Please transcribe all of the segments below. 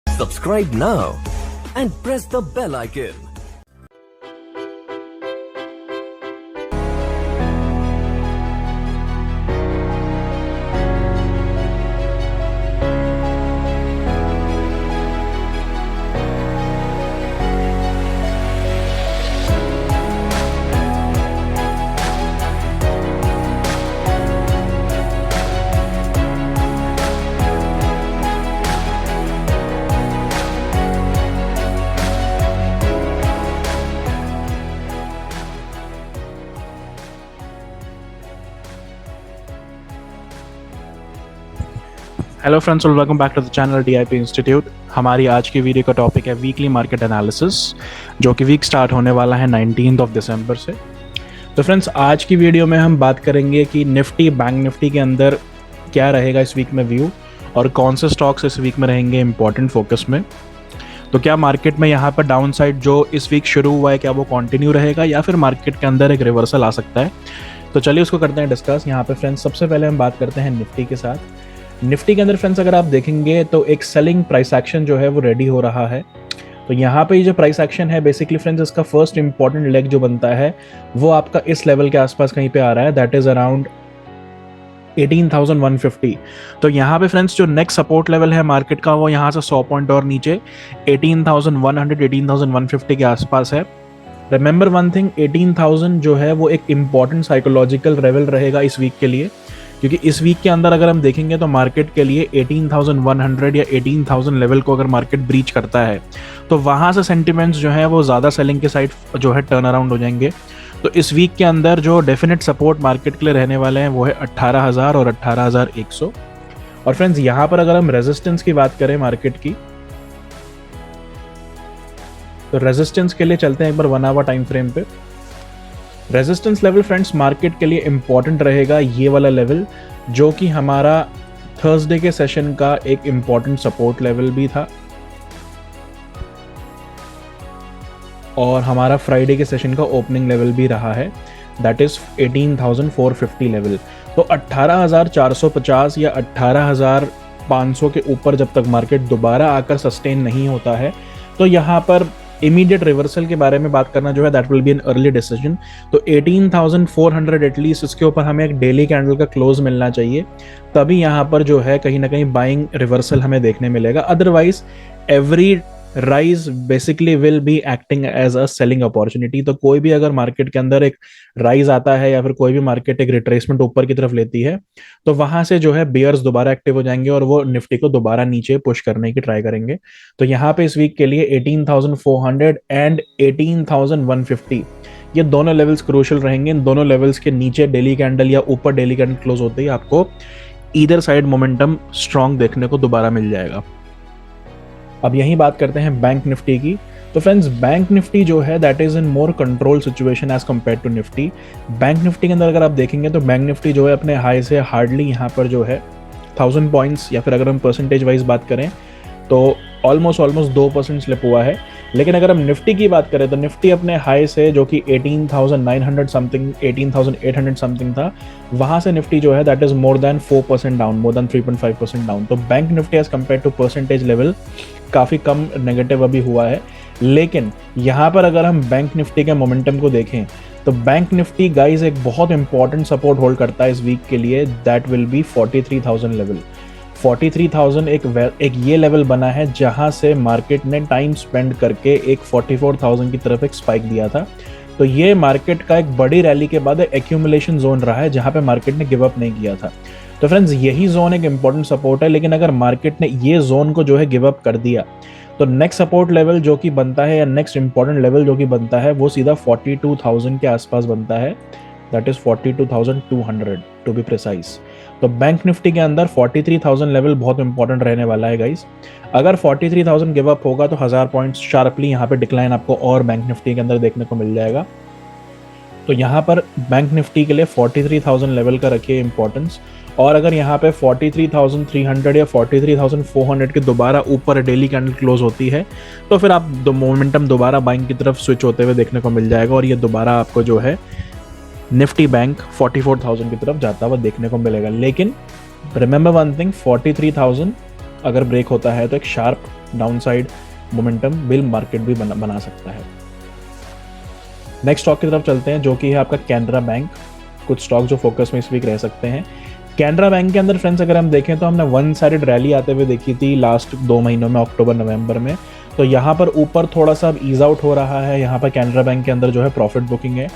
Subscribe now and press the bell icon. Hello friends, welcome back to the channel DIP institute. हमारी आज की video का topic है weekly market analysis, जो कि वीक स्टार्ट होने वाला है 19 दिसंबर से। तो फ्रेंड्स, आज की वीडियो में हम बात करेंगे कि निफ्टी, बैंक निफ्टी के अंदर क्या रहेगा इस वीक में व्यू, और कौन से स्टॉक्स इस वीक में रहेंगे इंपॉर्टेंट फोकस में। तो क्या मार्केट में यहाँ पर डाउन साइड जो इस वीक शुरू हुआ है, क्या वो कंटिन्यू रहेगा या फिर मार्केट के अंदर एक रिवर्सल आ सकता है। तो चलिए उसको करते हैं डिस्कस। यहाँ पे फ्रेंड्स सबसे पहले हम बात करते हैं निफ्टी के साथ। निफ्टी के अंदर फ्रेंड्स अगर आप देखेंगे तो एक सेलिंग प्राइस एक्शन जो है वो रेडी हो रहा है। तो यहाँ पे ये जो प्राइस एक्शन है बेसिकली फ्रेंड्स, इसका फर्स्ट इंपॉर्टेंट लेग जो बनता है वो आपका इस लेवल के आसपास कहीं पे आ रहा है, दैट इज अराउंड 18,150। तो यहाँ पे फ्रेंड्स जो नेक्स्ट सपोर्ट लेवल है मार्केट का वो यहाँ से 100 पॉइंट और नीचे 18,100 18,150 के आसपास है। रिमेंबर वन थिंग, 18,000 जो है वो एक इंपॉर्टेंट साइकोलॉजिकल लेवल रहेगा इस वीक के लिए, क्योंकि इस वीक के अंदर अगर हम देखेंगे तो मार्केट के लिए 18,100 या 18,000 लेवल को अगर मार्केट ब्रीच करता है तो वहाँ से सेंटिमेंट्स जो है वो ज़्यादा सेलिंग के साइड जो है टर्न अराउंड हो जाएंगे। तो इस वीक के अंदर जो डेफिनेट सपोर्ट मार्केट के लिए रहने वाले हैं वो है 18,000 और 18,100। और फ्रेंड्स यहाँ पर अगर हम रेजिस्टेंस की बात करें मार्केट की, तो रेजिस्टेंस के लिए चलते हैं एक बार 1 आवर टाइम फ्रेम पे। रेजिस्टेंस लेवल फ्रेंड्स मार्केट के लिए इंपॉर्टेंट रहेगा ये वाला लेवल, जो कि हमारा थर्सडे के सेशन का एक इंपॉर्टेंट सपोर्ट लेवल भी था और हमारा फ्राइडे के सेशन का ओपनिंग लेवल भी रहा है, दैट इज 18,450 लेवल। तो 18,450 या 18,500 के ऊपर जब तक मार्केट दोबारा आकर सस्टेन नहीं होता है तो यहाँ पर इमीडिएट रिवर्सल के बारे में बात करना जो है that will be an early decision. तो 18,400 एटलीस्ट इसके ऊपर हमें एक डेली कैंडल का क्लोज मिलना चाहिए, तभी यहाँ पर जो है कहीं ना कहीं बाइंग रिवर्सल हमें देखने मिलेगा। Otherwise every rise basically will be acting as a selling opportunity. तो कोई भी अगर मार्केट के अंदर एक राइज आता है या फिर कोई भी मार्केट एक रिट्रेसमेंट ऊपर की तरफ लेती है तो वहां से जो है बियर्स दोबारा एक्टिव हो जाएंगे और वो निफ्टी को दोबारा नीचे पुश करने की ट्राई करेंगे। तो यहाँ पे इस वीक के लिए 18,400 एंड 18,150 ये दोनों लेवल्स क्रूशियल रहेंगे। इन दोनों लेवल्स के नीचे डेली कैंडल या ऊपर डेली कैंडल क्लोज होते ही आपको ईदर साइड मोमेंटम स्ट्रॉन्ग देखने को दोबारा मिल जाएगा। अब यही बात करते हैं बैंक निफ्टी की। तो फ्रेंड्स बैंक निफ्टी जो है that is in more control situation as compare to Nifty. Bank Nifty के अंदर अगर आप देखेंगे तो बैंक निफ्टी जो है अपने हाई से हार्डली यहाँ पर जो है 1000 पॉइंट्स या फिर अगर हम परसेंटेज वाइज बात करें तो ऑलमोस्ट 2% स्लिप हुआ है। लेकिन अगर हम निफ्टी की बात करें तो निफ्टी अपने हाई से जो कि 18,900 समथिंग 18,800 समथिंग था, वहां से निफ्टी जो है that is more than 4% down, more than 3.5% down. तो bank Nifty as compare to percentage level काफ़ी कम नेगेटिव अभी हुआ है। लेकिन यहाँ पर अगर हम बैंक निफ्टी के मोमेंटम को देखें तो बैंक निफ्टी गाइज एक बहुत इंपॉर्टेंट सपोर्ट होल्ड करता है इस वीक के लिए, दैट विल बी 43,000 लेवल। 43,000 एक ये लेवल बना है जहां से मार्केट ने टाइम स्पेंड करके एक 44,000 की तरफ एक स्पाइक दिया था। तो ये मार्केट का एक बड़ी रैली के बाद एक एक्यूमुलेशन जोन रहा है जहां पे मार्केट ने गिव अप नहीं किया था। तो फ्रेंड्स यही जोन एक इंपॉर्टेंट सपोर्ट है, लेकिन अगर मार्केट ने ये जोन को जो है गिव अप कर दिया तो नेक्स्ट सपोर्ट लेवल जो कि बनता है या नेक्स्ट इंपॉर्टेंट लेवल जो कि बनता है वो सीधा 42,000 के आसपास बनता है, that is 42,200 to be precise. तो बैंक निफ्टी के अंदर 43,000 लेवल बहुत इंपॉर्टेंट रहने वाला है गाइस। अगर 43,000 गिव अप होगा तो 1000 पॉइंट्स शार्पली यहाँ पे डिक्लाइन आपको और बैंक निफ्टी के अंदर देखने को मिल जाएगा। तो यहाँ पर बैंक निफ्टी के लिए 43,000 लेवल का रखिए इंपॉर्टेंस। और अगर यहाँ पे 43,300 या 43,400 के दोबारा ऊपर डेली कैंडल क्लोज होती है तो फिर आप मोमेंटम दोबारा बाइंग की तरफ स्विच होते हुए देखने को मिल जाएगा और ये दोबारा आपको जो है निफ्टी बैंक 44,000 की तरफ जाता हुआ देखने को मिलेगा। लेकिन रिमेंबर वन थिंग, 43,000 अगर ब्रेक होता है तो एक sharp downside momentum bill market भी बना सकता है। नेक्स्ट स्टॉक की तरफ चलते हैं जो कि है आपका कैनरा बैंक। कुछ स्टॉक जो फोकस में इस वीक रह सकते हैं। कैनरा बैंक के अंदर फ्रेंड्स अगर हम देखें तो हमने वन साइडेड रैली आते हुए देखी थी लास्ट 2 महीनों में, अक्टूबर नवंबर में। तो यहाँ पर ऊपर थोड़ा सा अब ईज आउट हो रहा है। यहाँ पर कैनरा बैंक के अंदर जो है प्रॉफिट बुकिंग है।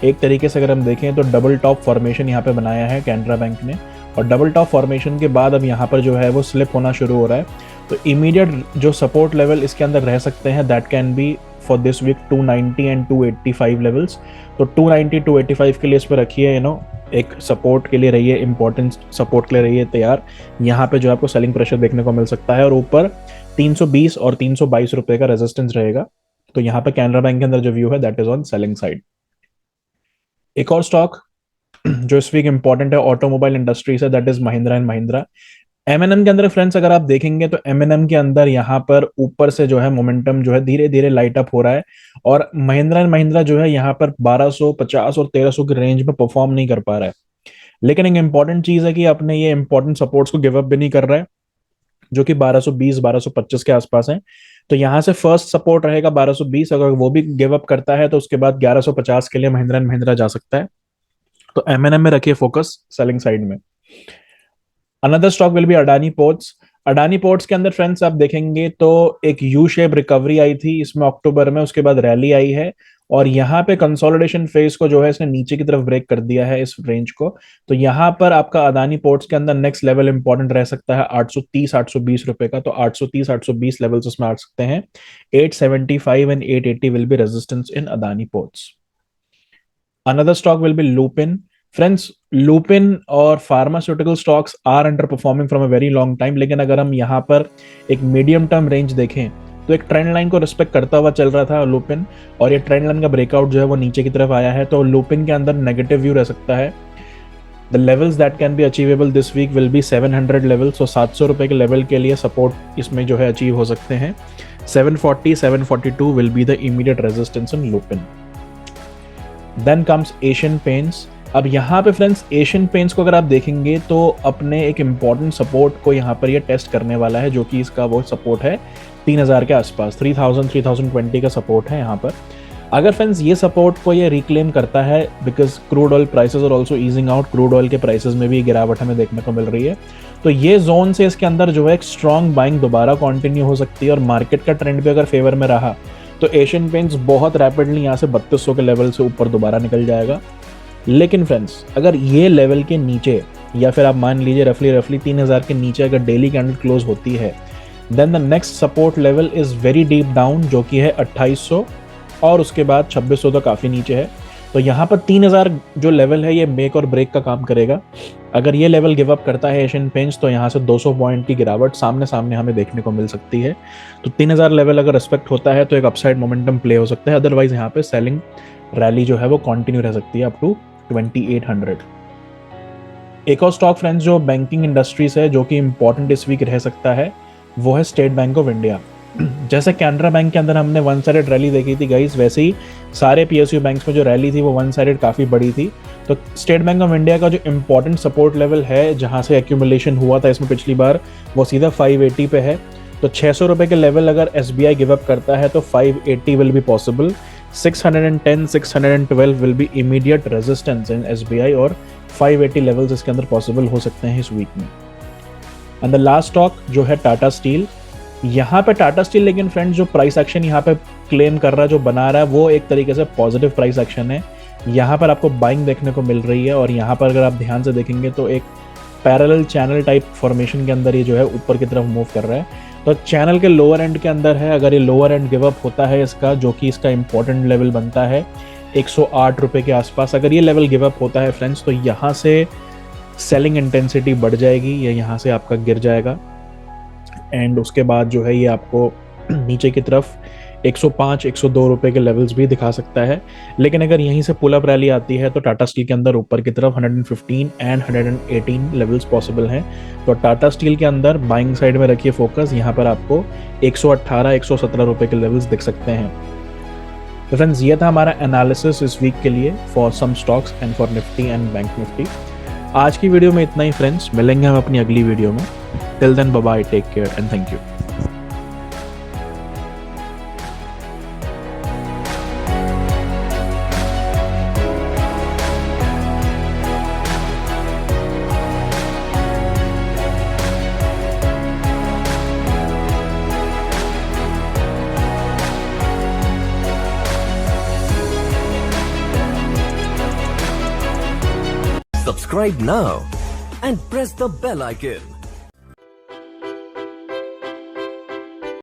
एक तरीके से अगर हम देखें तो डबल टॉप फॉर्मेशन यहाँ पे बनाया है कैनरा बैंक ने, और डबल टॉप फॉर्मेशन के बाद अब यहाँ पर जो है वो स्लिप होना शुरू हो रहा है। तो इमीडिएट जो सपोर्ट लेवल इसके अंदर रह सकते हैं that can be for this week 290 and 285 levels. तो 290 285 के लिए इस पर रखिए, एक सपोर्ट के लिए रहिए, इंपॉर्टेंट सपोर्ट के लिए रहिए तैयार। यहाँ पे जो आपको सेलिंग प्रेशर देखने को मिल सकता है, और ऊपर 320 और 322 रुपए का रेजिस्टेंस रहेगा। तो यहाँ पे कैनरा बैंक के अंदर जो व्यू है that is on selling side. एक और स्टॉक जो इस वीक इंपॉर्टेंट है ऑटोमोबाइल इंडस्ट्री से, that is Mahindra and Mahindra. MNM के अंदर फ्रेंड्स अगर आप देखेंगे तो एमएनएम के अंदर यहाँ पर ऊपर से जो है मोमेंटम जो है धीरे धीरे लाइट अप हो रहा है, और महिंद्रा एंड महिंद्रा जो है यहाँ पर 1250 और 1300 की रेंज में परफॉर्म नहीं कर पा रहा है। लेकिन एक इंपॉर्टेंट चीज है कि अपने ये इंपॉर्टेंट सपोर्ट्स को गिव अप भी नहीं कर रहा है, जो कि 1220 1225 के आसपास है। तो यहाँ से फर्स्ट सपोर्ट रहेगा 1220, अगर वो भी गिव अप करता है तो उसके बाद 1150 के लिए महिंद्रा एंड महिंद्रा जा सकता है। तो एमएनएम में रखिए फोकस सेलिंग साइड में। Another stock will B Adani ports. Adani ports के अंदर फ्रेंड्स आप देखेंगे तो एक यू शेप रिकवरी आई थी इसमें अक्टूबर में, उसके बाद रैली आई है, और यहाँ पे कंसोलिडेशन फेज को जो है इसने नीचे की तरफ ब्रेक कर दिया है इस रेंज को। तो यहाँ पर आपका अदानी पोर्ट्स के अंदर नेक्स्ट लेवल इंपॉर्टेंट रह सकता है 830 820 रुपए का। तो 830 820 लेवल्स उसमें आ सकते हैं। 875 and 880 will be resistance in Adani ports. Another stock will be Lupin. Friends Lupin और pharmaceutical stocks are underperforming from a very long time, लेकिन अगर हम यहाँ पर एक मीडियम टर्म रेंज देखें तो एक ट्रेंड लाइन को रिस्पेक्ट करता हुआ चल रहा था लुपिन, और ये ट्रेंड लाइन का ब्रेकआउट जो है वो नीचे की तरफ आया है। तो लुपिन के अंदर नेगेटिव व्यू रह सकता है। The levels that can be achievable this week will be 700 level. So 700 रुपए के लेवल के लिए सपोर्ट इसमें जो है अचीव हो सकते हैं। 740 742 will be the immediate resistance in Lupin. Then comes Asian Paints. अब यहाँ पे फ्रेंड्स एशियन पेंट्स को अगर आप देखेंगे तो अपने एक इंपॉर्टेंट सपोर्ट को यहाँ पर ये टेस्ट करने वाला है, जो कि इसका वो सपोर्ट है 3000 के आसपास। 3000 3020 का सपोर्ट है यहाँ पर। अगर फ्रेंड्स ये सपोर्ट को ये रिक्लेम करता है, because crude oil prices are also easing out, crude oil के प्राइसेस में भी गिरावट हमें देखने को मिल रही है, तो ये जोन से इसके अंदर जो है एक स्ट्रॉन्ग बाइंग दोबारा कंटिन्यू हो सकती है, और मार्केट का ट्रेंड भी अगर फेवर में रहा तो एशियन पेंट्स बहुत रैपिडली यहाँ से 3200 के लेवल से ऊपर दोबारा निकल जाएगा। लेकिन फ्रेंड्स अगर ये लेवल के नीचे, या फिर आप मान लीजिए रफली 3000 के नीचे अगर डेली कैंडल क्लोज होती है, then the next support level is very deep down, जो कि है 2800, और उसके बाद 2600 तो काफ़ी नीचे है। तो यहाँ पर 3000 जो लेवल है ये मेक और ब्रेक का काम करेगा। अगर ये लेवल गिव अप करता है एशियन पेंट्स तो यहाँ से 200 पॉइंट की गिरावट सामने सामने हमें देखने को मिल सकती है। तो 3000 लेवल अगर रिस्पेक्ट होता है तो एक अपसाइड मोमेंटम प्ले हो सकता है, अदरवाइज यहाँ पे सेलिंग रैली जो है वो कंटिन्यू रह सकती है अप टू 2800। एक और स्टॉक फ्रेंड्स जो बैंकिंग इंडस्ट्री से है जो कि इंपॉर्टेंट इस वीक रह सकता है वो है स्टेट बैंक ऑफ इंडिया। जैसे कैनरा बैंक के अंदर हमने वन साइडेड रैली देखी थी गाइस, वैसे ही सारे पीएसयू बैंक्स में जो रैली थी वो वन साइडेड काफ़ी बड़ी थी। तो स्टेट बैंक ऑफ इंडिया का जो इंपॉर्टेंट सपोर्ट लेवल है जहां से एक्यूमुलेशन हुआ था इसमें पिछली बार, वो सीधा 580 पे है। तो 600 रुपए के लेवल अगर एसबीआई गिव अप करता है तो 580 will be possible. 610 612 will be immediate resistance in SBI, और 580 लेवल्स इसके अंदर पॉसिबल हो सकते हैं इस वीक में। एंड द लास्ट स्टॉक जो है टाटा स्टील। यहाँ पे टाटा स्टील लेकिन फ्रेंड्स जो प्राइस एक्शन यहाँ पे क्लेम कर रहा है, जो बना रहा है, वो एक तरीके से पॉजिटिव प्राइस एक्शन है। यहाँ पर आपको बाइंग देखने को मिल रही है, और यहाँ पर अगर आप ध्यान से देखेंगे तो एक पैरेलल चैनल टाइप फॉर्मेशन के अंदर ये जो है ऊपर की तरफ मूव कर रहा है। तो चैनल के लोअर एंड के अंदर है, अगर ये लोअर एंड गिव अप होता है इसका, जो कि इसका इंपॉर्टेंट लेवल बनता है 108 रुपए के आसपास, अगर ये लेवल गिव अप होता है फ्रेंड्स तो यहाँ से सेलिंग इंटेंसिटी बढ़ जाएगी, या यहाँ से आपका गिर जाएगा, एंड उसके बाद जो है ये आपको नीचे की तरफ 105 102 रुपए के लेवल्स भी दिखा सकता है। लेकिन अगर यहीं से पुल अप रैली आती है तो टाटा स्टील के अंदर ऊपर की तरफ 115 एंड 118 लेवल्स पॉसिबल हैं। तो टाटा स्टील के अंदर बाइंग साइड में रखिए फोकस, यहाँ पर आपको 118 117 रुपए के लेवल्स दिख सकते हैं। तो फ्रेंड्स ये था हमारा एनालिसिस इस वीक के लिए for some stocks and for Nifty and bank Nifty. आज की वीडियो में इतना ही फ्रेंड्स, मिलेंगे हम अपनी अगली वीडियो में। Till then bye bye, take care and thank you. Subscribe now and press the bell icon.